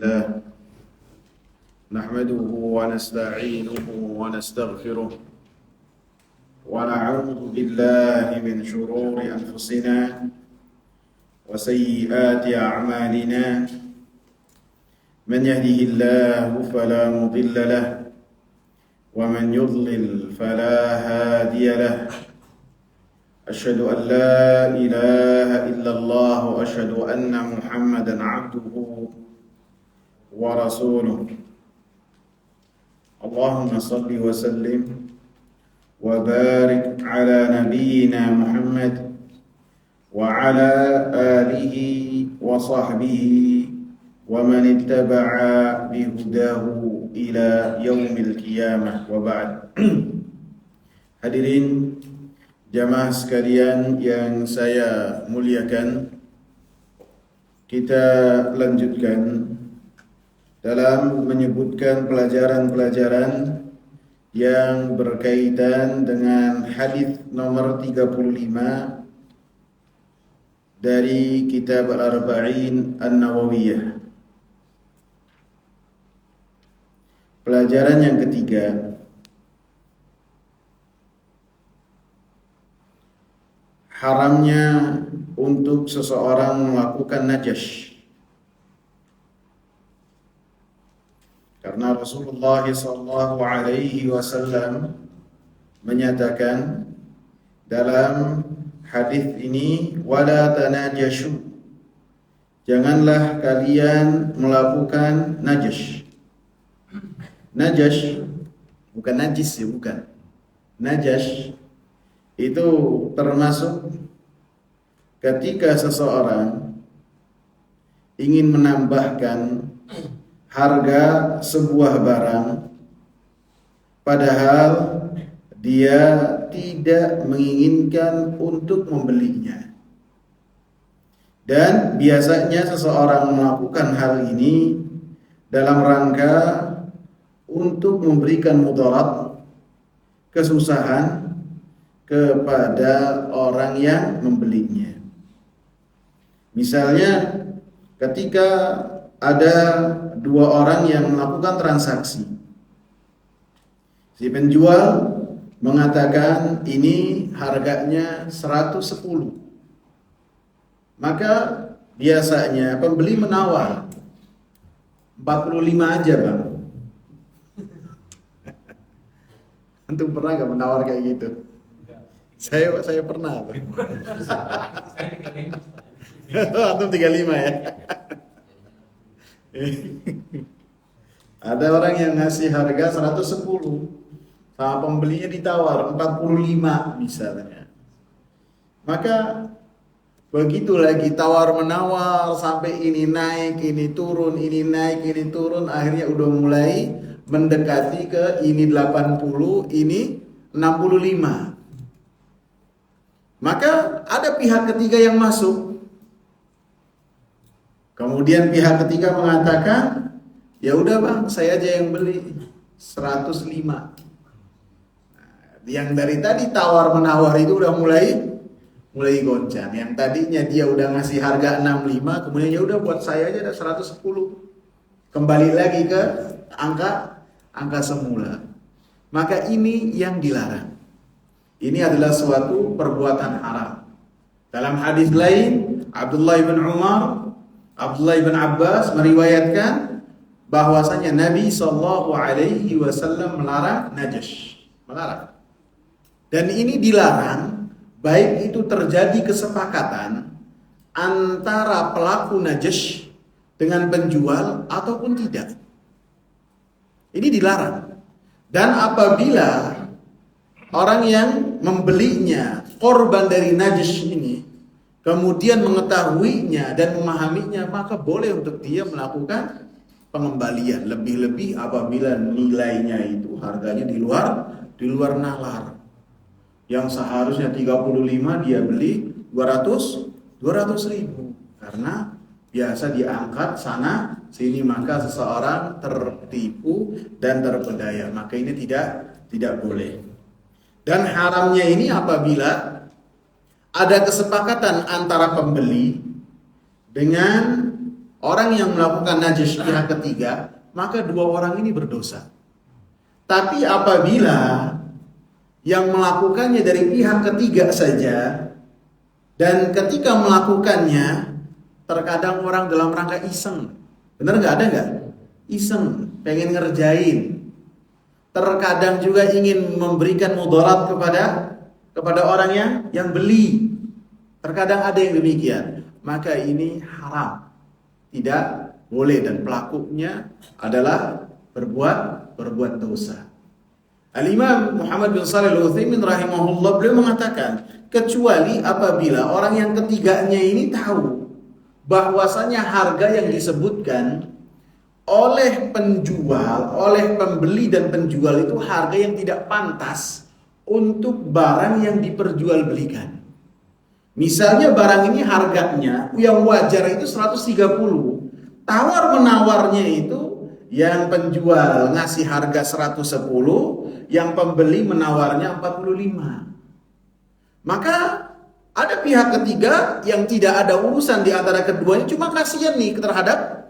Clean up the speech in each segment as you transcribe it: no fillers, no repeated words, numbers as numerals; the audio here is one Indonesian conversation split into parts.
لله نحمده ونستعينه ونستغفره ونعوذ بالله من شرور أنفسنا وسيئات أعمالنا من يهده الله فلا مضل له ومن يضلل فلا هادي له أشهد أن لا إله إلا الله وأشهد أن محمدا عبده ورسوله اللهم صل وسلم وبارك على نبينا محمد وعلى آله وصحبه ومن اتبع بهداه إلى يوم القيامة وبعد. Hadirin jamaah sekalian yang saya muliakan, kita lanjutkan dalam menyebutkan pelajaran-pelajaran yang berkaitan dengan hadis nomor 35 dari kitab Al-Arba'in An-Nawawiyah. Pelajaran yang ketiga, haramnya untuk seseorang melakukan najash. Karena Rasulullah SAW menyatakan dalam hadis ini, wala tanajashu, janganlah kalian melakukan najash. Najash bukan najis ya, bukan. Najash itu termasuk ketika seseorang ingin menambahkan harga sebuah barang padahal dia tidak menginginkan untuk membelinya. Dan biasanya seseorang melakukan hal ini dalam rangka untuk memberikan mudarat, kesusahan kepada orang yang membelinya. Misalnya ketika ada dua orang yang melakukan transaksi, si penjual mengatakan ini harganya 110, maka biasanya pembeli menawar 45 aja bang. Antum pernah gak menawar kayak gitu? Saya pernah. Antum 35 ya. Ada orang yang ngasih harga 110, sama pembelinya ditawar 45 misalnya. Maka begitu lagi tawar menawar sampai ini naik, ini turun, ini naik, ini turun, akhirnya udah mulai mendekati ke ini 80, ini 65. Maka ada pihak ketiga yang masuk. Kemudian pihak ketiga mengatakan, ya udah bang, saya aja yang beli 105. Nah, yang dari tadi tawar menawar itu udah mulai goncang. Yang tadinya dia udah ngasih harga 65, kemudian ya udah buat saya aja ada 110. Kembali lagi ke angka semula. Maka ini yang dilarang. Ini adalah suatu perbuatan haram. Dalam hadis lain, Abdullah bin Abbas meriwayatkan bahwasanya Nabi SAW melarang najash, melarang. Dan ini dilarang baik itu terjadi kesepakatan antara pelaku najash dengan penjual ataupun tidak. Ini dilarang. Dan apabila orang yang membelinya korban dari najash ini kemudian mengetahuinya dan memahaminya, maka boleh untuk dia melakukan pengembalian. Lebih-lebih apabila nilainya itu harganya di luar nalar. Yang seharusnya 35 dia beli 200 ribu. Karena biasa diangkat sana sini, maka seseorang tertipu dan terpedaya. Maka ini tidak boleh. Dan haramnya ini apabila ada kesepakatan antara pembeli dengan orang yang melakukan najis pihak ketiga, maka dua orang ini berdosa. Tapi apabila yang melakukannya dari pihak ketiga saja, dan ketika melakukannya terkadang orang dalam rangka iseng, bener nggak, ada nggak? Iseng, pengen ngerjain. Terkadang juga ingin memberikan mudarat kepada orang yang beli. Terkadang ada yang demikian. Maka ini haram, tidak boleh, dan pelakunya adalah berbuat dosa. Al-Imam Muhammad bin Shalih Al-Utsaimin rahimahullah, beliau mengatakan, kecuali apabila orang yang ketiganya ini tahu bahwasanya harga yang disebutkan oleh penjual, oleh pembeli dan penjual itu harga yang tidak pantas untuk barang yang diperjualbelikan. Misalnya barang ini harganya yang wajar itu 130, tawar menawarnya itu yang penjual ngasih harga 110, yang pembeli menawarnya 45. Maka ada pihak ketiga yang tidak ada urusan di antara keduanya, cuma kasihan nih terhadap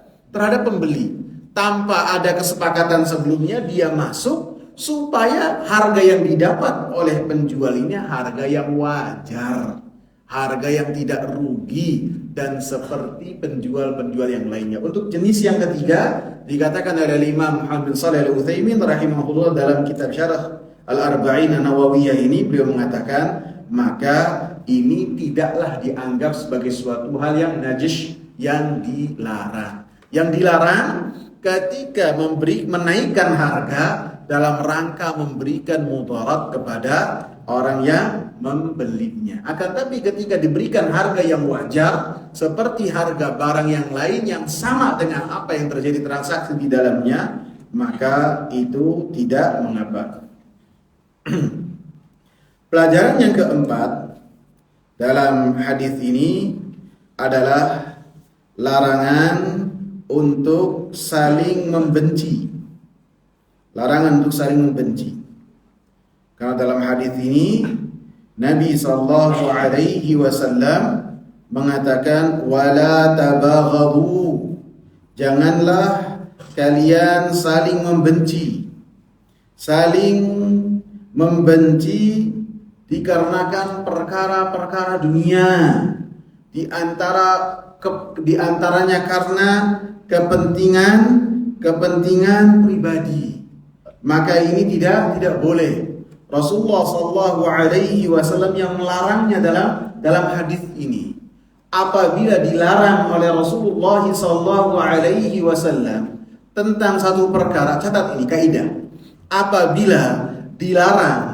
pembeli. Tanpa ada kesepakatan sebelumnya, dia masuk supaya harga yang didapat oleh penjual ini harga yang wajar, harga yang tidak rugi, dan seperti penjual-penjual yang lainnya. Untuk jenis yang ketiga dikatakan oleh Imam Muhammad bin Shalih Al-Utsaimin rahimahullah dalam kitab Syarah Al-Arba'in An-Nawawiyah ini, beliau mengatakan, maka ini tidaklah dianggap sebagai suatu hal yang najis, yang dilarang. Yang dilarang ketika menaikkan harga dalam rangka memberikan mudarat kepada orang yang membelinya. Akan tapi ketika diberikan harga yang wajar, seperti harga barang yang lain yang sama dengan apa yang terjadi transaksi di dalamnya, maka itu tidak mengapa. Pelajaran yang keempat dalam hadis ini adalah larangan untuk saling membenci. Larangan untuk saling membenci. Karena dalam hadis ini Nabi sallallahu alaihi wasallam mengatakan wala tabaghadu. Janganlah kalian saling membenci. Saling membenci dikarenakan perkara-perkara dunia, di antaranya karena kepentingan pribadi. Maka ini tidak boleh. Rasulullah sallallahu alaihi wasallam yang melarangnya dalam hadis ini. Apabila dilarang oleh Rasulullah sallallahu alaihi wasallam tentang satu perkara, catat ini kaidah. Apabila dilarang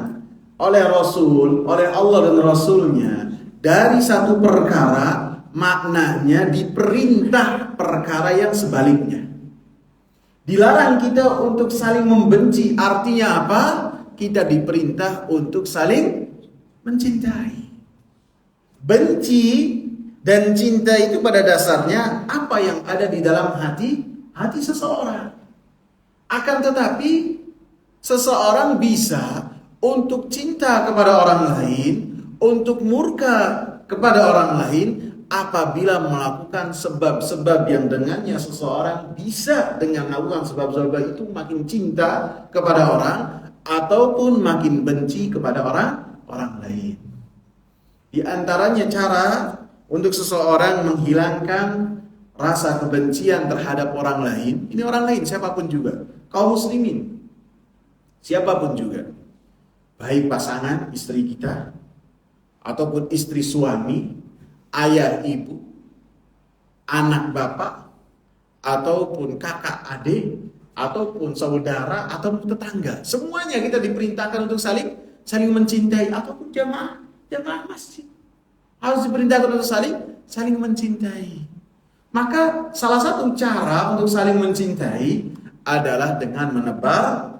oleh Rasul, oleh Allah dan Rasulnya dari satu perkara, maknanya diperintah perkara yang sebaliknya. Dilarang kita untuk saling membenci, artinya apa? Kita diperintah untuk saling mencintai. Benci dan cinta itu pada dasarnya apa yang ada di dalam hati seseorang. Akan tetapi seseorang bisa untuk cinta kepada orang lain, untuk murka kepada orang lain, apabila melakukan sebab-sebab yang dengannya seseorang bisa dengan melakukan sebab-sebab itu makin cinta kepada orang, ataupun makin benci kepada orang lain. Di antaranya cara untuk seseorang menghilangkan rasa kebencian terhadap orang lain. Ini orang lain siapapun juga, kaum muslimin, siapapun juga, baik pasangan istri kita, ataupun istri suami, ayah ibu, anak bapak, ataupun kakak adik, ataupun saudara, ataupun tetangga. Semuanya kita diperintahkan untuk saling mencintai, ataupun jamaah masjid harus diperintahkan untuk saling mencintai. Maka salah satu cara untuk saling mencintai adalah dengan menebar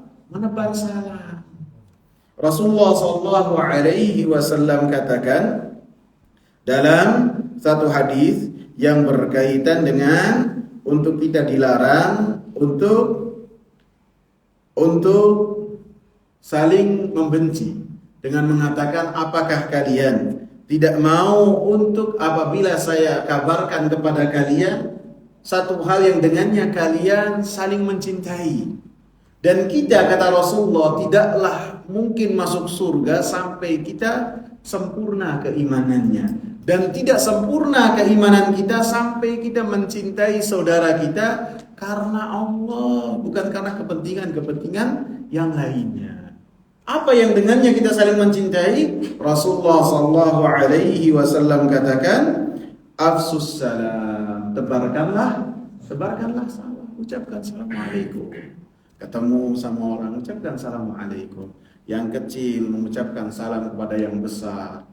salam. Rasulullah sallallahu alaihi wasallam katakan dalam satu hadis yang berkaitan dengan untuk kita dilarang untuk saling membenci dengan mengatakan, apakah kalian tidak mau untuk apabila saya kabarkan kepada kalian satu hal yang dengannya kalian saling mencintai. Dan kita, kata Rasulullah, tidaklah mungkin masuk surga sampai kita sempurna keimanannya. Dan tidak sempurna keimanan kita sampai kita mencintai saudara kita karena Allah, bukan karena kepentingan-kepentingan yang lainnya. Apa yang dengannya kita saling mencintai? Rasulullah sallallahu alaihi wasallam katakan, afsus salam, sebarkanlah salam, ucapkan assalamualaikum. Ketemu sama orang, ucapkan assalamualaikum. Yang kecil mengucapkan salam kepada yang besar.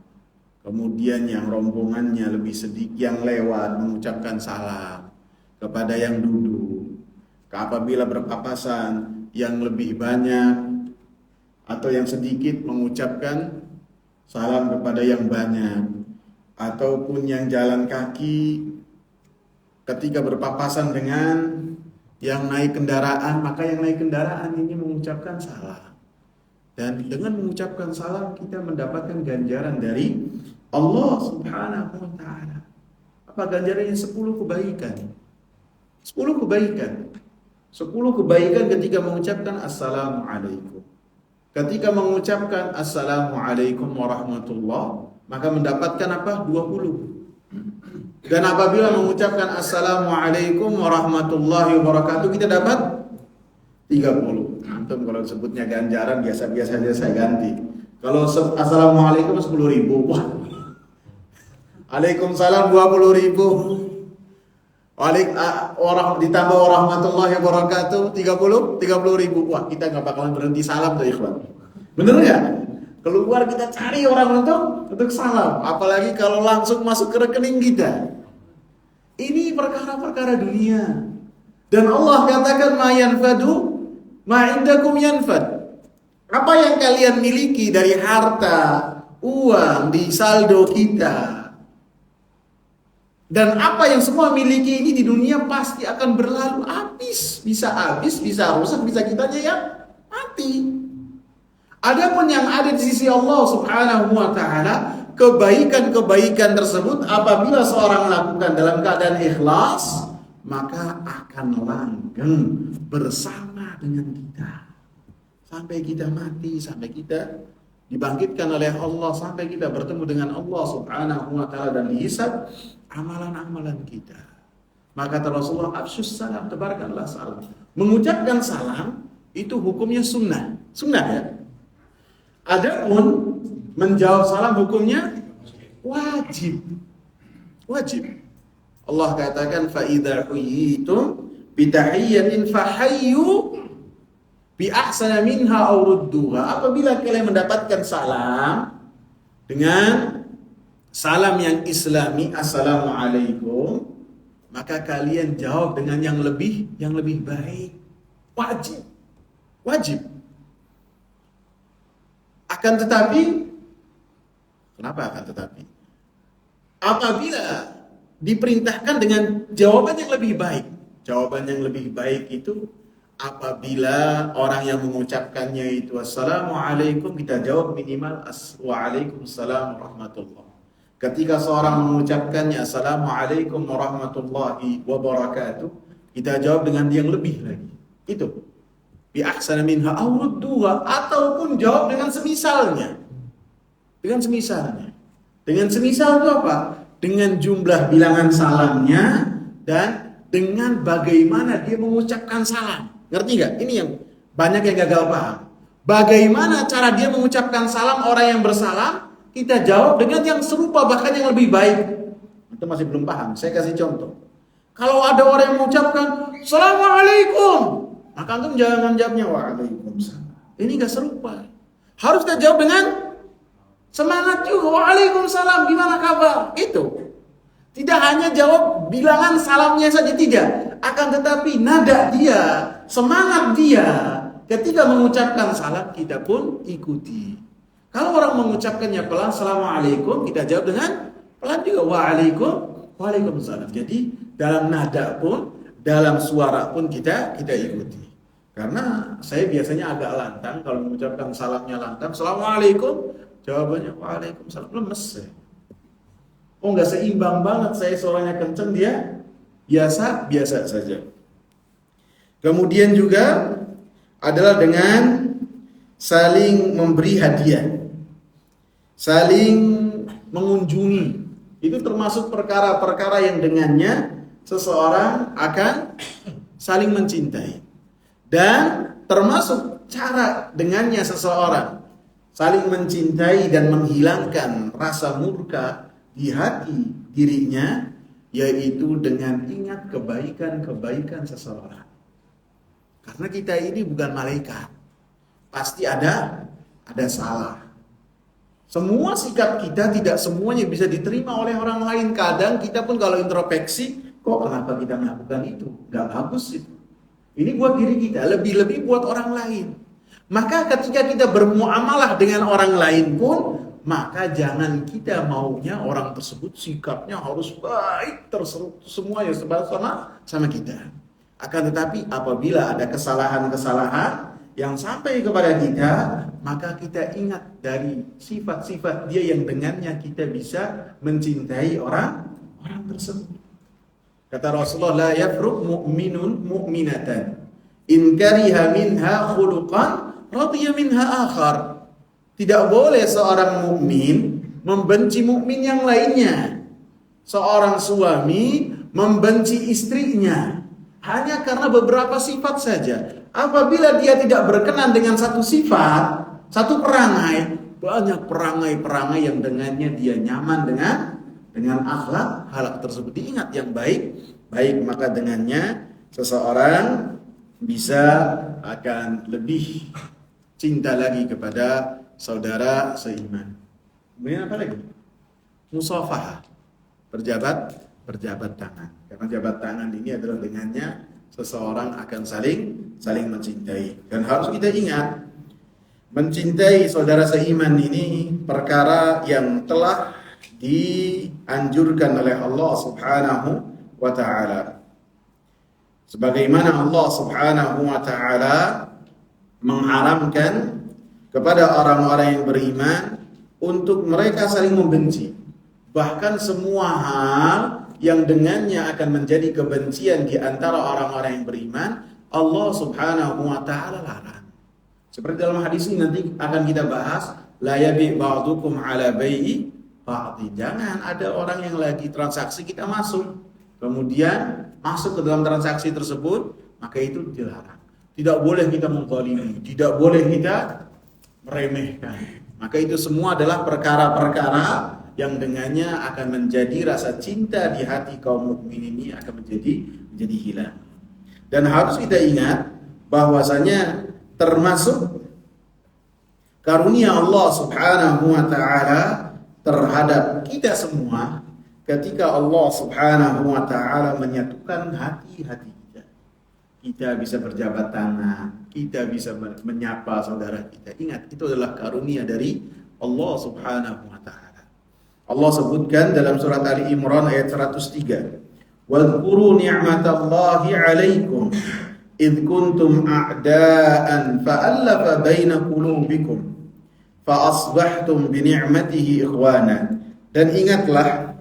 Kemudian yang rombongannya lebih sedikit, yang lewat mengucapkan salam kepada yang duduk. Apabila berpapasan, yang lebih banyak atau yang sedikit mengucapkan salam kepada yang banyak. Ataupun yang jalan kaki, ketika berpapasan dengan yang naik kendaraan, maka yang naik kendaraan ini mengucapkan salam. Dan dengan mengucapkan salam kita mendapatkan ganjaran dari Allah Subhanahu wa taala. Apa ganjarannya? 10 kebaikan. 10 kebaikan. 10 kebaikan ketika mengucapkan assalamualaikum. Ketika mengucapkan assalamualaikum warahmatullah, maka mendapatkan apa? 20. Dan apabila mengucapkan assalamualaikum warahmatullahi wabarakatuh, kita dapat 30. Antum kalau sebutnya ganjaran biasa-biasa saja saya ganti. Kalau assalamualaikum 10.000, wah. Waalaikumsalam 20.000. Ditambah warahmatullahi wabarakatuh 30.000. Wah, kita nggak bakalan berhenti salam tuh ikhwan. Bener nggak? Keluar kita cari orang untuk salam. Apalagi kalau langsung masuk ke rekening kita. Ini perkara-perkara dunia. Dan Allah katakan ma yanfadu ma indakum yanfad. Apa yang kalian miliki dari harta, uang di saldo kita, dan apa yang semua miliki ini di dunia pasti akan berlalu, habis, bisa rusak, bisa kitanya yang mati. Adapun yang ada di sisi Allah Subhanahu wa taala, kebaikan-kebaikan tersebut apabila seorang lakukan dalam keadaan ikhlas, maka akan langgeng bersama dengan kita sampai kita mati, sampai kita dibangkitkan oleh Allah, sampai kita bertemu dengan Allah Subhanahu wa taala dan dihisab amalan-amalan kita. Maka kata Rasulullah, afsyus salam, tebarkanlah salam. Mengucapkan salam itu hukumnya sunnah ya. Adapun menjawab salam hukumnya wajib. Allah katakan fa idza huyitum bi tahiyyatin fahayyu bi ahsana minha aw rudduha. Apabila kalian mendapatkan salam dengan salam yang islami, assalamualaikum, maka kalian jawab dengan yang lebih baik. Wajib. Akan tetapi, kenapa akan tetapi? Apabila diperintahkan dengan jawaban yang lebih baik. Jawaban yang lebih baik itu apabila orang yang mengucapkannya itu assalamualaikum, kita jawab minimal waalaikumsalam warahmatullah. Ketika seorang mengucapkannya assalamualaikum warahmatullahi wabarakatuh, kita jawab dengan yang lebih lagi. Itu bi ahsana minha aw rudduha, ataupun jawab dengan semisalnya. Dengan semisal itu apa? Dengan jumlah bilangan salamnya dan dengan bagaimana dia mengucapkan salam. Ngerti nggak? Ini yang banyak yang gagal paham. Bagaimana cara dia mengucapkan salam orang yang bersalam, kita jawab dengan yang serupa, bahkan yang lebih baik. Itu masih belum paham. Saya kasih contoh. Kalau ada orang yang mengucapkan assalamualaikum, maka antum jangan jawabnya waalaikumsalam. Ini nggak serupa. Harus kita jawab dengan semangat juga. Waalaikumsalam, gimana kabar? Itu. Tidak hanya jawab bilangan salamnya saja, tidak. Akan tetapi nada dia, semangat dia ketika mengucapkan salam, kita pun ikuti. Kalau orang mengucapkannya pelan, assalamualaikum, kita jawab dengan pelan juga, waalaikumsalam. Jadi dalam nada pun, dalam suara pun kita ikuti. Karena saya biasanya agak lantang kalau mengucapkan salamnya lantang, assalamualaikum, jawabannya waalaikumsalam, lemes ya. Oh, nggak seimbang banget, saya suaranya kenceng, dia biasa saja. Kemudian juga adalah dengan saling memberi hadiah, saling mengunjungi. Itu termasuk perkara-perkara yang dengannya seseorang akan saling mencintai. Dan termasuk cara dengannya seseorang saling mencintai dan menghilangkan rasa murka di hati dirinya, yaitu dengan ingat kebaikan-kebaikan seseorang. Karena kita ini bukan malaikat, pasti ada salah. Semua sikap kita tidak semuanya bisa diterima oleh orang lain. Kadang kita pun kalau introspeksi, kok kenapa kita melakukan itu? Gak bagus itu. Ini buat diri kita, lebih-lebih buat orang lain. Maka ketika kita bermuamalah dengan orang lain pun, maka jangan kita maunya orang tersebut sikapnya harus baik semuanya sama kita. Akan tetapi apabila ada kesalahan-kesalahan yang sampai kepada kita, maka kita ingat dari sifat-sifat dia yang dengannya kita bisa mencintai orang tersebut. Kata Rasulullah, la yafruq mu'minun mu'minatan in kariha minha khuluqan radiya minha akhar. Tidak boleh seorang mukmin membenci mukmin yang lainnya. Seorang suami membenci istrinya hanya karena beberapa sifat saja. Apabila dia tidak berkenan dengan satu sifat, satu perangai, banyak perangai-perangai yang dengannya dia nyaman dengan akhlak tersebut. Diingat yang baik, maka dengannya seseorang bisa akan lebih cinta lagi kepada saudara seiman. Kemudian apa lagi? Musafahah, berjabat tangan. Karena jabat tangan ini adalah dengannya seseorang akan saling mencintai. Dan harus kita ingat, mencintai saudara seiman ini perkara yang telah dianjurkan oleh Allah Subhanahu wa ta'ala. Sebagaimana Allah Subhanahu wa ta'ala mengharamkan kepada orang-orang yang beriman untuk mereka saling membenci. Bahkan semua hal yang dengannya akan menjadi kebencian di antara orang-orang yang beriman, Allah Subhanahu wa ta'ala larang. Seperti dalam hadis ini nanti akan kita bahas, la yabi' ba'dukum 'ala bai'i ba'dhi. Jangan ada orang yang lagi transaksi kita masuk, kemudian masuk ke dalam transaksi tersebut, maka itu dilarang. Tidak boleh kita menzalimi, tidak boleh kita meremehkan. Maka itu semua adalah perkara-perkara yang dengannya akan menjadi rasa cinta di hati kaum mukmin ini akan menjadi hilang. Dan harus kita ingat bahwasanya termasuk karunia Allah Subhanahu wa ta'ala terhadap kita semua ketika Allah Subhanahu wa ta'ala menyatukan hati-hati kita. Kita bisa berjabat tangan, kita bisa menyapa saudara kita. Ingat, itu adalah karunia dari Allah Subhanahu wa ta'ala. Allah sebutkan dalam surat Ali Imran ayat 103, "Wadhkuru ni'matallahi 'alaikum id kuntum a'daan fa'alafa baina qulubikum fa asbahtum bi ni'matihi ikhwana." Dan ingatlah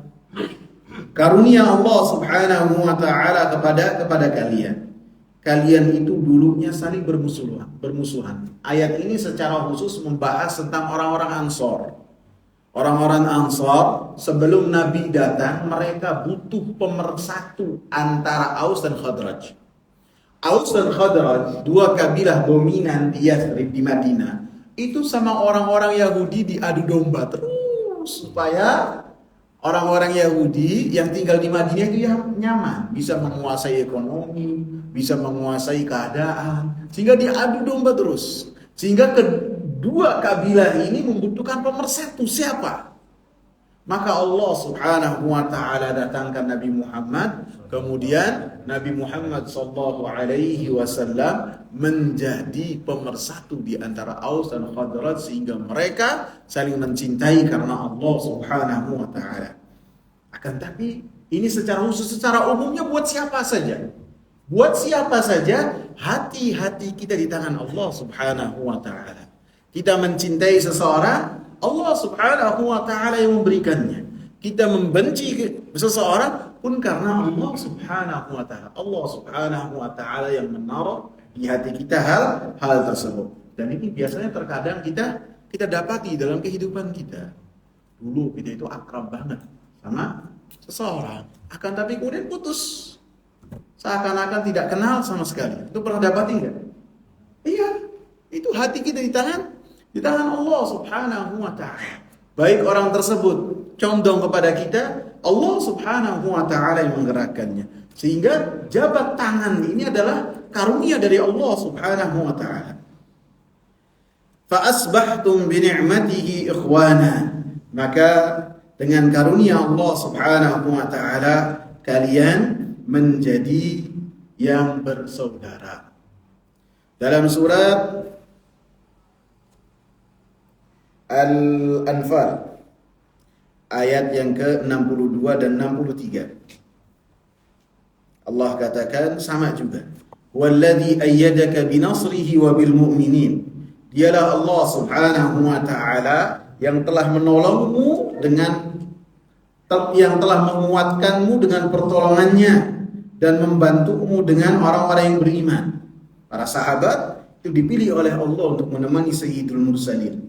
karunia Allah Subhanahu wa ta'ala kepada kalian. Kalian itu dulunya saling bermusuhan. Ayat ini secara khusus membahas tentang orang-orang Ansor. Orang-orang Ansor sebelum Nabi datang, mereka butuh pemersatu antara Aus dan Khadraj. Aus dan Khadraj, dua kabilah dominan di Yathrib di Madinah, itu sama orang-orang Yahudi diadu domba terus supaya orang-orang Yahudi yang tinggal di Madinah itu yang nyaman, bisa menguasai ekonomi, bisa menguasai keadaan, sehingga diadu domba terus. Sehingga kedua kabilah ini membutuhkan pemersatu. Siapa? Maka Allah Subhanahu wa ta'ala datangkan Nabi Muhammad. Kemudian Nabi Muhammad sallallahu alaihi wasallam menjadi pemersatu di antara Aus dan Khadraj, sehingga mereka saling mencintai karena Allah Subhanahu wa ta'ala. Akan tapi ini secara khusus, secara umumnya buat siapa saja. Buat siapa saja, hati-hati kita di tangan Allah Subhanahu wa ta'ala. Kita mencintai seseorang, Allah Subhanahu wa ta'ala yang memberikannya. Kita membenci seseorang, pun karena Allah Subhanahu wa taala. Allah Subhanahu wa taala yang menaruh di hati kita hal tersebut. Dan ini biasanya terkadang kita dapati dalam kehidupan kita. Dulu kita itu akrab banget sama seseorang, akan tapi kemudian putus. Seakan-akan tidak kenal sama sekali. Itu pernah dapati enggak? Iya, itu hati kita di tangan Allah Subhanahu wa taala. Baik orang tersebut condong kepada kita, Allah Subhanahu wa taala yang menggerakkannya. Sehingga jabat tangan ini adalah karunia dari Allah Subhanahu wa taala. Fa asbahtum bi ni'matihi ikhwana. Maka dengan karunia Allah Subhanahu wa taala kalian menjadi yang bersaudara. Dalam surat Al-Anfal ayat yang ke-62 dan 63. Allah katakan sama juga. Walladzi ayyadaka binasrihi wa bil mu'minin. Dialah Allah Subhanahu wa taala yang telah menolongmu yang telah menguatkanmu dengan pertolongannya dan membantumu dengan orang-orang yang beriman. Para sahabat itu dipilih oleh Allah untuk menemani Sayyidul Mursalin.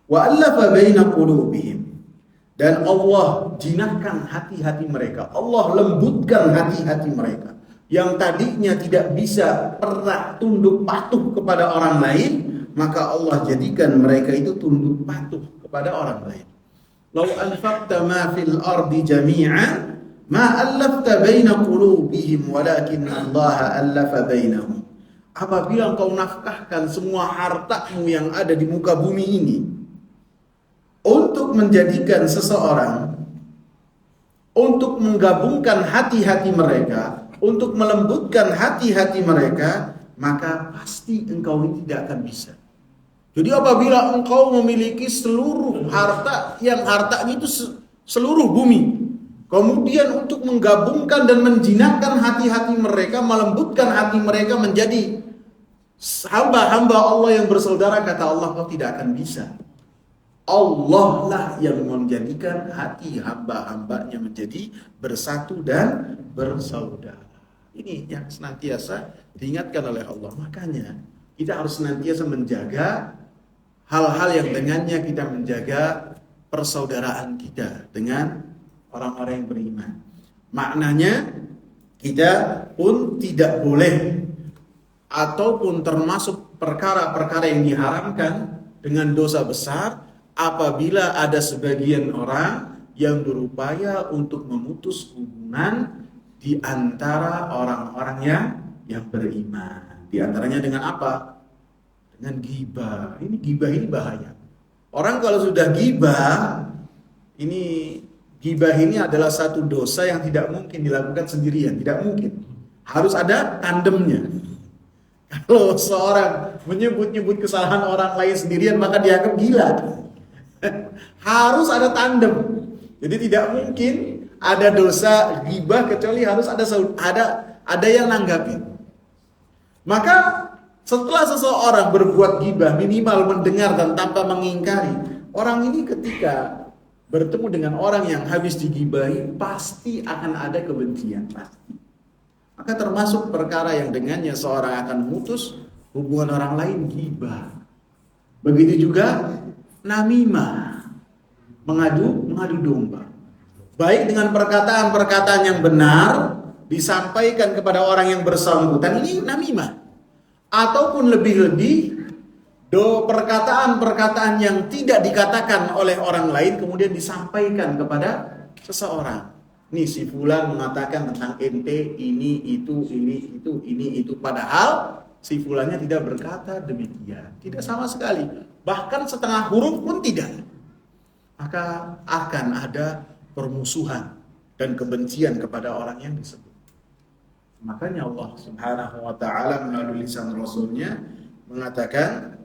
Wa allafa baina qulubihim. Dan Allah jinakkan hati-hati mereka. Allah lembutkan hati-hati mereka. Yang tadinya tidak bisa pernah tunduk patuh kepada orang lain, maka Allah jadikan mereka itu tunduk patuh kepada orang lain. Lau anfaqta ma fil ardi jami'an ma allafta baina qulubihim walakin Allah allafa bainahum. Apabila engkau nafkahkan semua hartamu yang ada di muka bumi ini untuk menjadikan seseorang, untuk menggabungkan hati-hati mereka, untuk melembutkan hati-hati mereka, maka pasti engkau ini tidak akan bisa. Jadi apabila engkau memiliki seluruh harta yang hartanya itu seluruh bumi, kemudian untuk menggabungkan dan menjinakkan hati-hati mereka, melembutkan hati mereka menjadi hamba-hamba Allah yang bersaudara, kata Allah, kau tidak akan bisa. Allah lah yang menjadikan hati hamba-hambanya menjadi bersatu dan bersaudara. Ini yang senantiasa diingatkan oleh Allah. Makanya kita harus senantiasa menjaga hal-hal yang dengannya kita menjaga persaudaraan kita dengan orang-orang yang beriman. Maknanya kita pun tidak boleh ataupun termasuk perkara-perkara yang diharamkan dengan dosa besar apabila ada sebagian orang yang berupaya untuk memutus hubungan di antara orang-orang yang beriman. Di antaranya dengan apa? Dengan ghibah. Ini ghibah ini bahaya. Orang kalau sudah ghibah, ghibah ini adalah satu dosa yang tidak mungkin dilakukan sendirian, tidak mungkin. Harus ada tandemnya. Kalau seorang menyebut-nyebut kesalahan orang lain sendirian, maka dianggap gila. Harus ada tandem. Jadi tidak mungkin ada dosa ghibah kecuali harus ada yang nanggapin. Maka setelah seseorang berbuat ghibah, minimal mendengar dan tanpa mengingkari, orang ini ketika bertemu dengan orang yang habis dighibahi, pasti akan ada kebencian, pasti. Maka termasuk perkara yang dengannya seorang akan memutus hubungan orang lain, ghibah. Begitu juga namimah, mengadu domba. Baik dengan perkataan-perkataan yang benar disampaikan kepada orang yang bersangkutan, ini namimah. Ataupun lebih-lebih perkataan-perkataan yang tidak dikatakan oleh orang lain kemudian disampaikan kepada seseorang. Nih si fulan mengatakan tentang ente ini itu, padahal si fulannya tidak berkata demikian, tidak sama sekali, bahkan setengah huruf pun tidak. Maka akan ada permusuhan dan kebencian kepada orang yang disebut. Makanya Allah Subhanahu wa taala melalui lisan Rasulnya mengatakan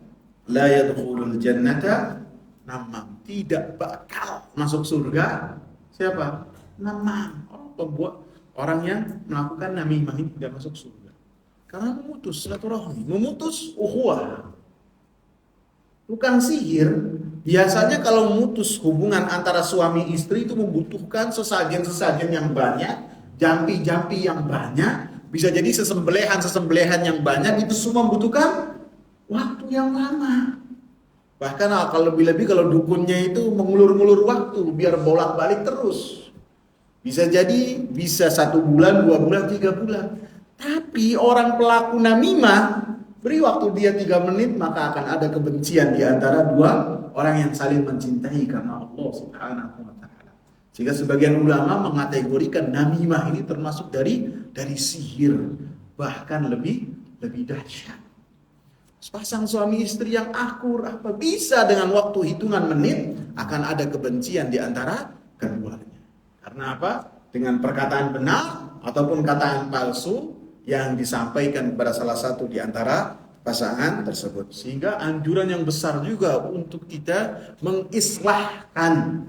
la yadkhulul jannata namam, tidak bakal masuk surga siapa? Namam, orang yang melakukan namimah ini tidak masuk surga. Karena memutus silaturahmi, memutus ukhuwah. Bukan sihir. Biasanya kalau memutus hubungan antara suami istri itu membutuhkan sesajen-sesajen yang banyak jampi-jampi yang banyak, bisa jadi sesembelihan yang banyak, itu semua membutuhkan waktu yang lama. Bahkan kalau lebih-lebih kalau dukunnya itu mengulur-ngulur waktu, biar bolak-balik terus. Bisa jadi, bisa 1 bulan, 2 bulan, 3 bulan. Tapi orang pelaku namimah, beri waktu dia 3 menit, maka akan ada kebencian di antara dua orang yang saling mencintai karena Allah Subhanahu wa ta'ala. Sehingga sebagian ulama mengategorikan namimah ini termasuk dari sihir, bahkan lebih dahsyat. Sepasang suami istri yang akur, apa bisa dengan waktu hitungan menit akan ada kebencian di antara keduanya. Karena apa? Dengan perkataan benar ataupun kataan palsu yang disampaikan kepada salah satu di antara pasangan tersebut. Sehingga anjuran yang besar juga untuk kita mengislahkan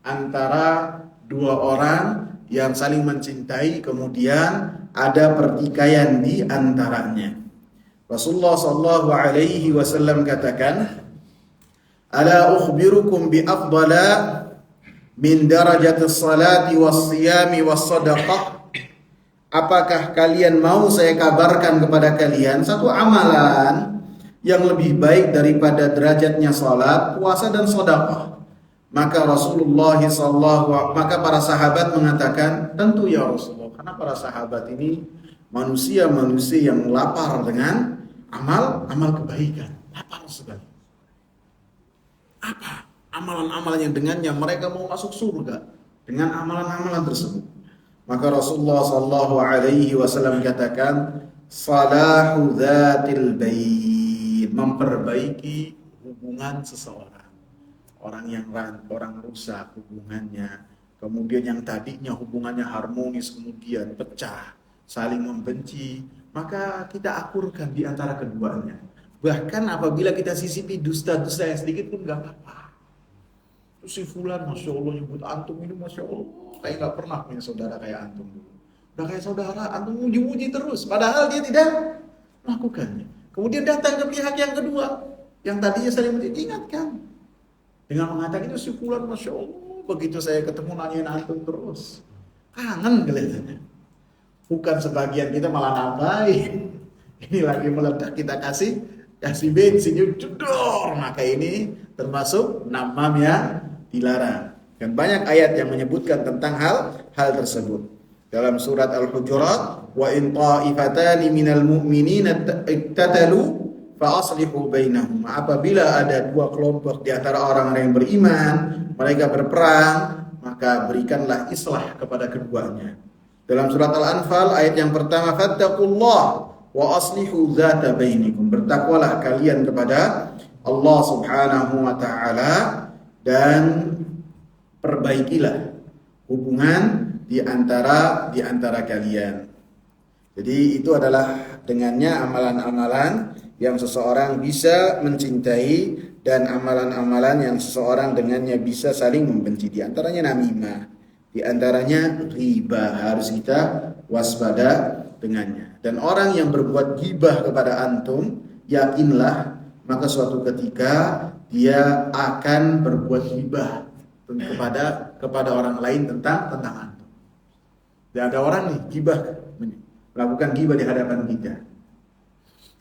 antara dua orang yang saling mencintai, kemudian ada pertikaian di antaranya. Rasulullah sallallahu alaihi wasallam katakan, "Ala ukhbirukum bi afdala min darajatis salati was siyami was sadaqah?" Apakah kalian mau saya kabarkan kepada kalian satu amalan yang lebih baik daripada derajatnya salat, puasa dan sedekah? Maka maka para sahabat mengatakan, tentu ya Rasulullah, karena para sahabat ini manusia-manusia yang lapar dengan amal kebaikan, lapar sekali. Apa amalan-amalan yang dengannya mereka mau masuk surga dengan amalan-amalan tersebut? Maka Rasulullah sallallahu alaihi wasallam katakan, salahu dzatil bain, memperbaiki hubungan seseorang. Orang rusak hubungannya, kemudian yang tadinya hubungannya harmonis kemudian pecah, saling membenci, maka kita akurkan di antara keduanya. Bahkan apabila kita sisipi dusta-dusta yang sedikit pun enggak apa-apa. Si fulan, masya Allah, nyebut antum ini masya Allah, kayak nggak pernah punya saudara kayak antum dulu. Udah kayak saudara, antum muji-muji terus, padahal dia tidak melakukannya. Kemudian datang ke pihak yang kedua, yang tadinya saling diingatkan dengan mengatakan itu si fulan, masya Allah, begitu saya ketemu nanyain antum terus, kangen kelihatannya. Bukan sebagian kita malah nambahin, ini lagi meledak kita kasih bensin, jedor, maka ini termasuk namam yang dilarang. Dan banyak ayat yang menyebutkan tentang hal tersebut. Dalam surat Al-Hujurat, wa in ta'ifatani minal mu'minina iktatalu fa aslihu bainahum. Apabila ada dua kelompok di antara orang yang beriman, mereka berperang, maka berikanlah islah kepada keduanya. Dalam surat Al-Anfal ayat yang pertama, fattaqullah wa aslihu dzata bainikum. Bertakwalah kalian kepada Allah Subhanahu wa ta'ala dan perbaikilah hubungan di antara kalian. Jadi itu adalah dengannya amalan-amalan yang seseorang bisa mencintai dan amalan-amalan yang seseorang dengannya bisa saling membenci. Di antaranya namimah, di antaranya riba, harus kita waspada dengannya. Dan orang yang berbuat ghibah kepada antum, yakinlah maka suatu ketika dia akan berbuat ghibah kepada orang lain tentang antum. Dan ada orang nih ghibah, melakukan ghibah di hadapan kita,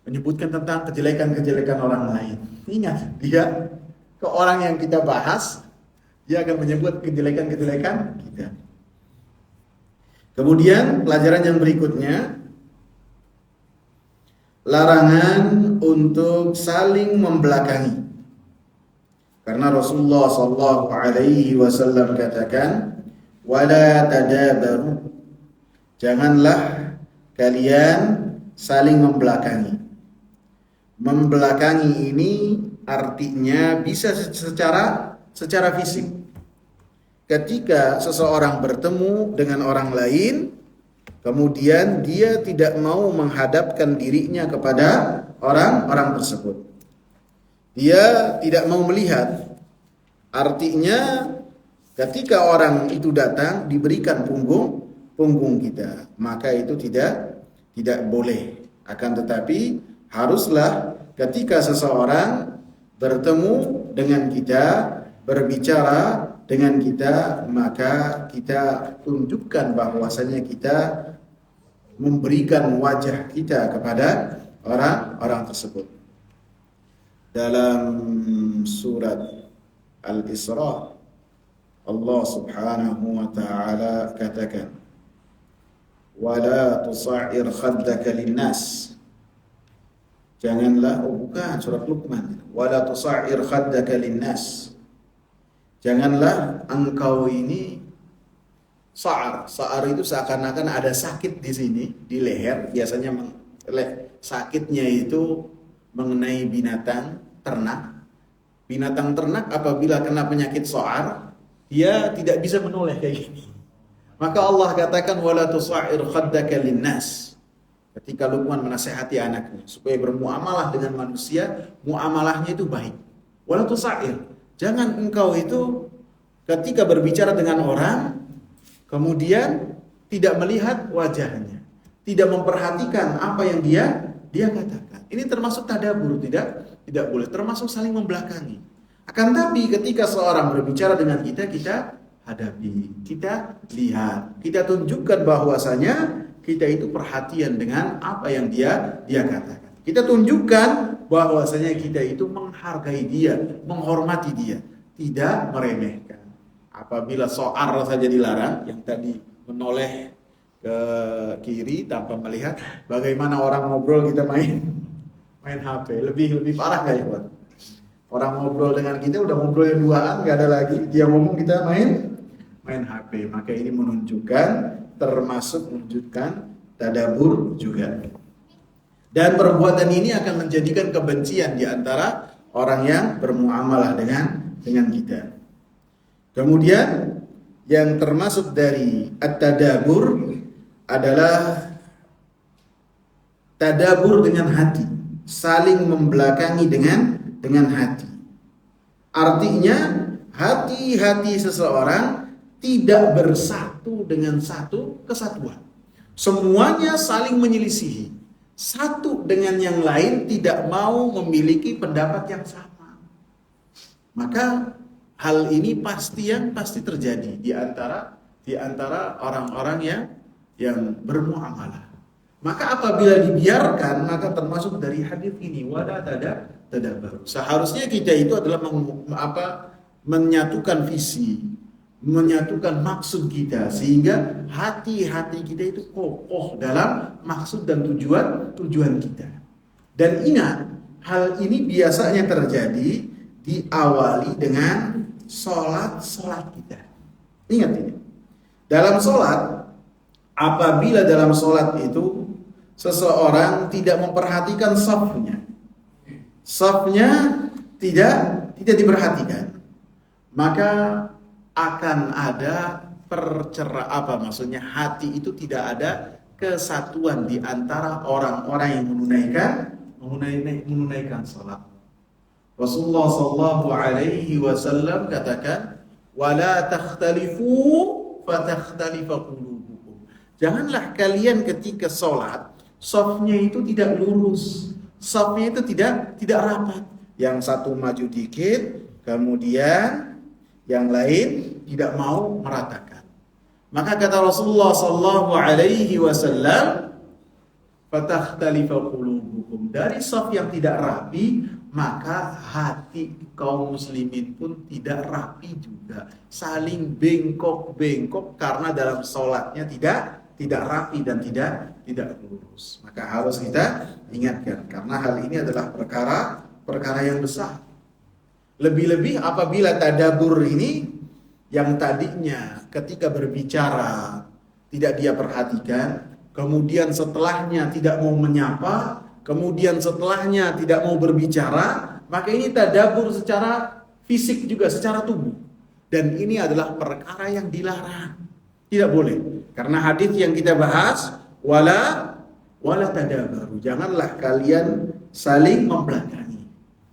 menyebutkan tentang kejelekan-kejelekan orang lain. Ingat, dia ke orang yang kita bahas, dia akan menyebut kejelekan-kejelekan kita. Kemudian pelajaran yang berikutnya, larangan untuk saling membelakangi. Karena Rasulullah sallallahu alaihi wasallam katakan, wala tadabaru, janganlah kalian saling membelakangi. Membelakangi ini artinya bisa secara fisik. Ketika seseorang bertemu dengan orang lain, kemudian dia tidak mau menghadapkan dirinya kepada orang tersebut. Dia tidak mau melihat. Artinya ketika orang itu datang diberikan punggung kita, maka itu tidak boleh. Akan tetapi haruslah ketika seseorang bertemu dengan kita, berbicara, dengan kita, maka kita tunjukkan bahwasanya kita memberikan wajah kita kepada orang-orang tersebut. Dalam surat Al-Isra, Allah Subhanahu wa taala katakan, "Wala tusa'ir khaddaka lin-nas." Janganlah, bukan surat Luqman. "Wala tusa'ir khaddaka lin-nas." Janganlah engkau ini sa'ar. Sa'ar itu seakan-akan ada sakit di sini, di leher. Biasanya sakitnya itu mengenai binatang ternak. Binatang ternak apabila kena penyakit sa'ar, dia tidak bisa menoleh kayak gini. Maka Allah katakan wala tusa'ir khaddaka linnas. Ketika Luqman menasihati anaknya supaya bermuamalah dengan manusia, muamalahnya itu baik. Wala tusa'ir. Jangan engkau itu ketika berbicara dengan orang kemudian tidak melihat wajahnya, tidak memperhatikan apa yang dia katakan. Ini termasuk tadabur, tidak boleh, termasuk saling membelakangi. Akan tapi ketika seorang berbicara dengan kita, kita hadapi, kita lihat, kita tunjukkan bahwasanya kita itu perhatian dengan apa yang dia katakan. Kita tunjukkan bahwasanya kita itu menghargai dia, menghormati dia, tidak meremehkan. Apabila so'ar saja dilarang, yang tadi menoleh ke kiri tanpa melihat, bagaimana orang ngobrol kita main HP, lebih parah nggak ya, Pak? Orang ngobrol dengan kita udah ngobrolnya duaan, nggak ada lagi, dia ngomong kita main HP. Maka ini menunjukkan, termasuk menunjukkan tadabur juga. Dan perbuatan ini akan menjadikan kebencian di antara orang yang bermuamalah dengan kita. Kemudian yang termasuk dari at-tadabur adalah tadabur dengan hati, saling membelakangi dengan hati. Artinya hati-hati seseorang tidak bersatu dengan satu kesatuan. Semuanya saling menyelisihi. Satu dengan yang lain tidak mau memiliki pendapat yang sama. Maka hal ini pasti terjadi di antara orang-orang yang bermuamalah. Maka apabila dibiarkan, maka termasuk dari hadis ini wala tadabar. Seharusnya kita itu adalah menyatukan visi, menyatukan maksud kita sehingga hati-hati kita itu kokoh dalam maksud dan tujuan kita. Dan ingat, hal ini biasanya terjadi diawali dengan sholat kita. Ingat ini. Dalam sholat, apabila dalam sholat itu seseorang tidak memperhatikan safnya tidak diperhatikan, maka akan ada maksudnya hati itu tidak ada kesatuan di antara orang-orang yang menunaikan salat. Rasulullah sallallahu alaihi wasallam katakan, "Wala takhtalifu fatakhtalifa qulubukum." Janganlah kalian ketika salat safnya itu tidak lurus, safnya itu tidak rapat. Yang satu maju dikit, kemudian yang lain tidak mau meratakan. Maka kata Rasulullah sallallahu alaihi wasallam, "Fatakhtalifa qulubukum." Dari shaf yang tidak rapi, maka hati kaum muslimin pun tidak rapi juga. Saling bengkok-bengkok karena dalam sholatnya tidak rapi dan tidak lurus. Maka harus kita ingatkan karena hal ini adalah perkara yang besar. Lebih-lebih apabila tadabur ini yang tadinya ketika berbicara tidak dia perhatikan, kemudian setelahnya tidak mau menyapa, kemudian setelahnya tidak mau berbicara, maka ini tadabur secara fisik juga, secara tubuh. Dan ini adalah perkara yang dilarang. Tidak boleh. Karena hadis yang kita bahas, wala tadabaru. Janganlah kalian saling membelakangi.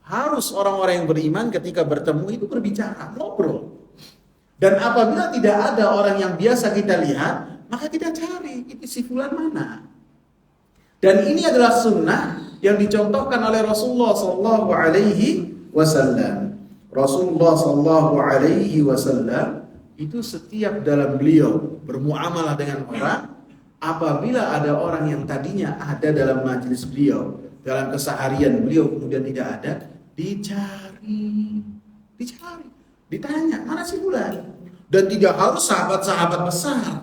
Harus orang-orang yang beriman ketika bertemu itu berbicara, ngobrol. Dan apabila tidak ada orang yang biasa kita lihat, maka kita cari, ini si fulan mana? Dan ini adalah sunnah yang dicontohkan oleh Rasulullah sallallahu alaihi wasallam. Rasulullah Shallallahu Alaihi Wasallam itu setiap dalam beliau bermuamalah dengan orang, apabila ada orang yang tadinya ada dalam majelis beliau, dalam keseharian beliau kemudian tidak ada, dicari, ditanya, mana si fulan? Dan tidak harus sahabat-sahabat besar,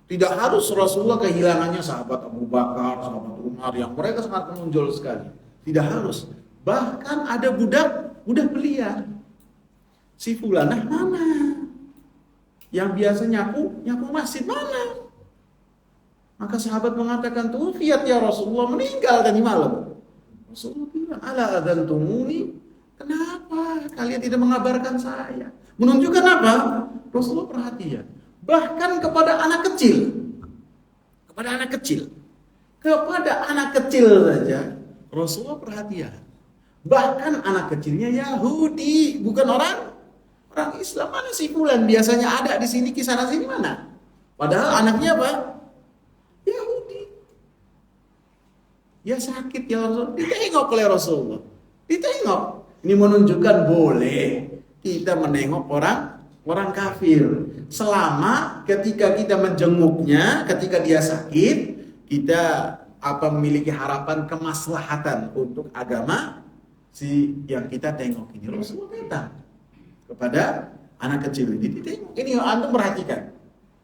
tidak harus Rasulullah kehilangannya sahabat Abu Bakar, sahabat Umar yang mereka sangat menonjol sekali, tidak harus. Bahkan ada budak belia, si fulanah mana? Yang biasa nyapu masjid mana? Maka sahabat mengatakan, tufiat ya Rasulullah, meninggal tadi malam. Rasulullah bilang, ala adantumuni, kenapa kalian tidak mengabarkan saya? Menunjukkan apa? Rasulullah perhatian. Bahkan kepada anak kecil. Kepada anak kecil saja Rasulullah perhatian. Bahkan anak kecilnya Yahudi, bukan orang Islam. Mana si fulan biasanya ada di sini, kisana sini mana? Padahal anaknya apa? Yahudi. Ya sakit ya Rasulullah. Ditengok oleh Rasulullah. Ditengok. Ini menunjukkan boleh kita menengok orang kafir. Selama ketika kita menjenguknya, ketika dia sakit, kita memiliki harapan kemaslahatan untuk agama si yang kita tengok ini. Rasulullah datang kepada anak kecil ini, ditengok. Ini antum perhatikan.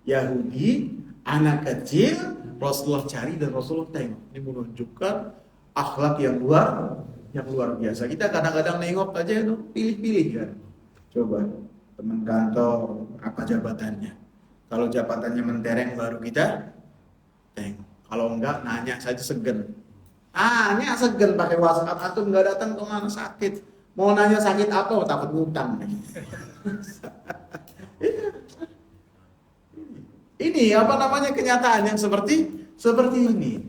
Yahudi, anak kecil, Rasulullah cari dan Rasulullah tengok. Ini menunjukkan akhlak yang luar biasa. Kita kadang-kadang nengok aja itu pilih-pilih kan. Coba teman kantor apa jabatannya. Kalau jabatannya mentereng baru kita tengok. Kalau enggak nanya saja segan. Nanya segan pakai WhatsApp, atau enggak datang kemana sakit. Mau nanya sakit apa? Takut ngutang. Ini kenyataan yang seperti ini.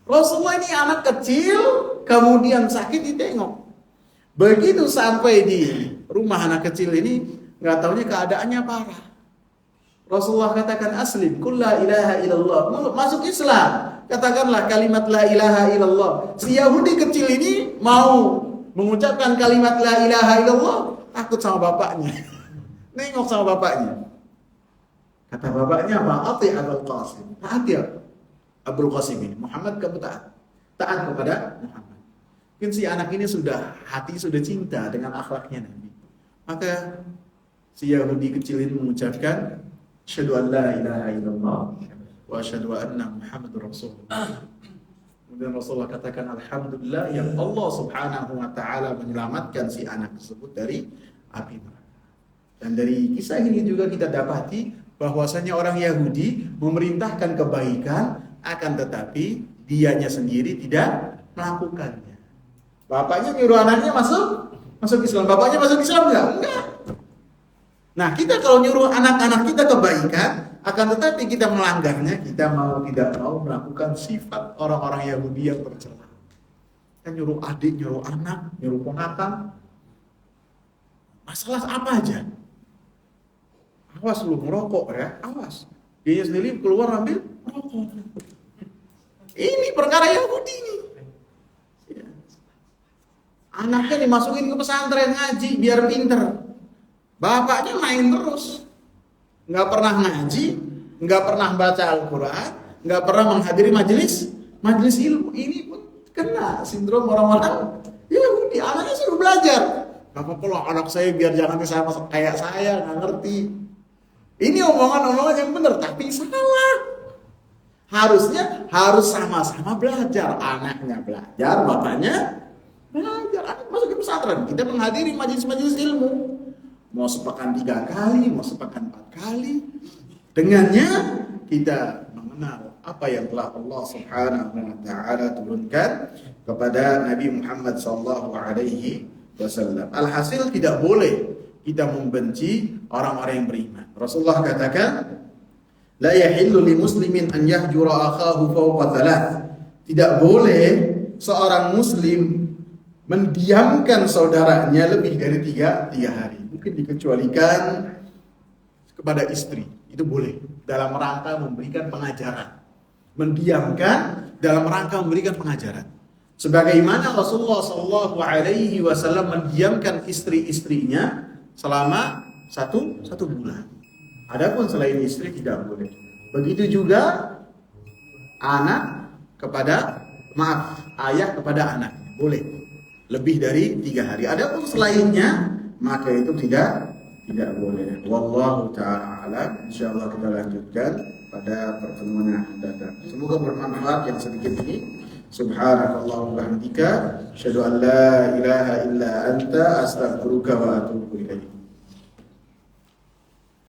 Rasulullah ini anak kecil, kemudian sakit ditengok. Begitu sampai di rumah anak kecil ini, nggak taunya keadaannya parah. Rasulullah katakan, aslim, qul la ilaha illallah, masuk Islam, katakanlah kalimat la ilaha illallah. Si Yahudi kecil ini mau mengucapkan kalimat la ilaha illallah, takut sama bapaknya. Nengok sama bapaknya. Kata bapaknya apa? Ati Abul Qasim. Taat ya Abul Qasim ini. Muhammad kamu taat kepada Muhammad. Mungkin si anak ini hati sudah cinta dengan akhlaknya Nabi. Maka si Yahudi kecil ini mengucapkan, asyhadu an la ilaha illallah wa asyhadu anna Muhammadur Rasulullah. Kemudian Rasulullah katakan, alhamdulillah yang Allah Subhanahu wa taala menyelamatkan si anak tersebut dari api neraka. Dan dari kisah ini juga kita dapati bahwasanya orang Yahudi memerintahkan kebaikan, akan tetapi dianya sendiri tidak melakukannya. Bapaknya nyuruh anaknya masuk Islam. Bapaknya masuk Islam enggak? Nah, kita kalau nyuruh anak-anak kita kebaikan, akan tetapi kita melanggarnya, kita tidak mau melakukan sifat orang-orang Yahudi yang tercela. Kita nyuruh adik, nyuruh anak, nyuruh ponakan, masalah apa aja. Awas lu merokok ya, awas. Dia sendiri keluar ambil rokok. Ini perkara Yahudi nih. Anaknya dimasukin ke pesantren ngaji biar pinter. Bapaknya main terus. Nggak pernah ngaji, nggak pernah baca Al-Quran, nggak pernah menghadiri majelis ilmu. Ini pun kena sindrom orang-orang Yahudi. Anaknya suruh belajar. Gak apa-apa lah anak saya biar jangan sama kayak saya, nggak ngerti. Ini omongan-omongan yang benar, tapi salah. Harus sama-sama belajar. Anaknya belajar, bapaknya belajar. Anak masuk ke pesantren, kita menghadiri majelis-majelis ilmu. Mau sepekan 3 kali, mau sepekan 4 kali. Dengannya kita mengenal apa yang telah Allah Subhanahu wa taala turunkan kepada Nabi Muhammad sallallahu alaihi wasallam. Alhasil tidak boleh kita membenci orang-orang yang beriman. Rasulullah katakan, la yahillu li muslimin an yahjura akhahu fawqa thalath. Tidak boleh seorang muslim mendiamkan saudaranya lebih dari 3 hari. Mungkin dikecualikan kepada istri. Itu boleh dalam rangka memberikan pengajaran. Mendiamkan dalam rangka memberikan pengajaran. Sebagaimana Rasulullah Shallallahu Alaihi Wasallam mendiamkan istri-istrinya selama satu bulan. Adapun selain istri tidak boleh. Begitu juga ayah kepada anak boleh lebih dari 3 hari. Adapun selainnya maka itu tidak boleh. Wallahu ta'ala a'lam. Insyaallah kita lanjutkan pada pertemuan yang akan datang. Semoga bermanfaat yang sedikit ini. Subhanakallahumma wa bihamdika asyhadu an la ilaha illa anta astaghfiruka wa atubu ilaik.